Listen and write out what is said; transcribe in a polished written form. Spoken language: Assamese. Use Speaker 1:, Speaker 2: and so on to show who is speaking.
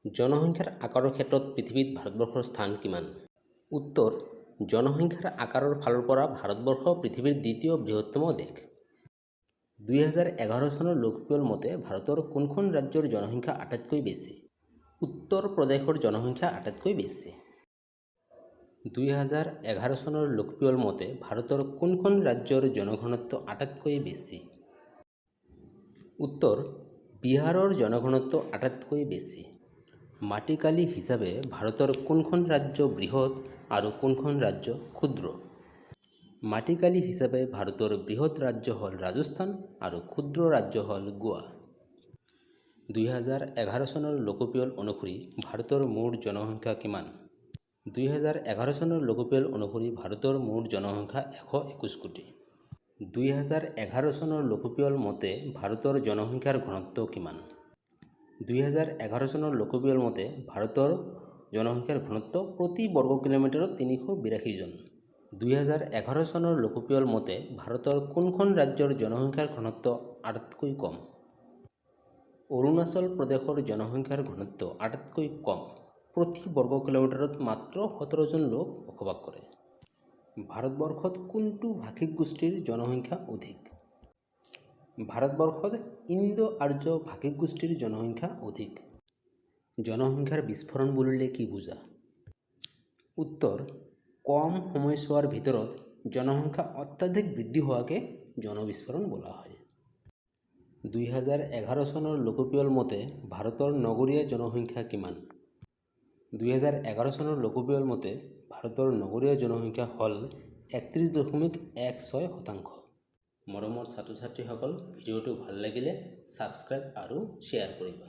Speaker 1: জনসংখ্যাৰ আকাৰৰ ক্ষেত্ৰত পৃথিৱীত ভাৰতবৰ্ষৰ স্থান কিমান? উত্তৰ: জনসংখ্যাৰ আকাৰৰ ফালৰ পৰা ভাৰতবৰ্ষ পৃথিৱীৰ দ্বিতীয় বৃহত্তম দেশ। 2011 চনৰ লোকপিয়ল মতে ভাৰতৰ কোনখন ৰাজ্যৰ জনসংখ্যা আটাইতকৈ বেছি? উত্তৰ প্ৰদেশৰ জনসংখ্যা আটাইতকৈ বেছি। 2011 চনৰ লোকপিয়ল মতে ভাৰতৰ কোনখন ৰাজ্যৰ জনঘনত্ব আটাইতকৈ বেছি? উত্তৰ: বিহাৰৰ জনঘনত্ব আটাইতকৈ বেছি। মাটিকালি হিচাপে ভাৰতৰ কোনখন ৰাজ্য বৃহৎ আৰু কোনখন ৰাজ্য ক্ষুদ্ৰ? মাটিকালি হিচাপে ভাৰতৰ বৃহৎ ৰাজ্য হ'ল ৰাজস্থান আৰু ক্ষুদ্ৰ ৰাজ্য হ'ল গোৱা। 2011 চনৰ লোকপিয়ল অনুসৰি ভাৰতৰ মুঠ জনসংখ্যা কিমান? 2011 চনৰ লোকপিয়ল অনুসৰি ভাৰতৰ মুঠ জনসংখ্যা 121 কোটি। 2011 চনৰ লোকপিয়ল মতে ভাৰতৰ জনসংখ্যাৰ ঘনত্ব কিমান? 2011 চনৰ লোকপিয়ল মতে ভাৰতৰ জনসংখ্যাৰ ঘনত্ব প্ৰতি বৰ্গ কিলোমিটাৰত 382 জন। 2011 চনৰ লোকপিয়ল মতে ভাৰতৰ কোনখন ৰাজ্যৰ জনসংখ্যাৰ ঘনত্ব আটাইতকৈ কম? অৰুণাচল প্ৰদেশৰ জনসংখ্যাৰ ঘনত্ব আটাইতকৈ কম, প্ৰতি বৰ্গ কিলোমিটাৰত মাত্ৰ 17 জন লোক বসবাস কৰে। ভাৰতবৰ্ষত কোনটো ভাষিক গোষ্ঠীৰ জনসংখ্যা অধিক? ভাৰতবৰ্ষত ইণ্ডো-আৰ্য ভাষিক গোষ্ঠীৰ জনসংখ্যা অধিক। জনসংখ্যাৰ বিস্ফোৰণ বুলিলে কি বুজা? উত্তৰ: কম সময়ছোৱাৰ ভিতৰত জনসংখ্যা অত্যাধিক বৃদ্ধি হোৱাকে জনবিস্ফোৰণ বোলা হয়। 2011 চনৰ লোকপিয়ল মতে ভাৰতৰ নগৰীয়া জনসংখ্যা কিমান? 2011 চনৰ লোকপিয়ল মতে ভাৰতৰ নগৰীয়া জনসংখ্যা হ'ল 31.16%। মৰমৰ ছাত্ৰ ছাত্ৰীসকল, ভিডিঅ'টো ভাল লাগিলে ছাবস্ক্ৰাইব আৰু শ্বেয়াৰ কৰিবা।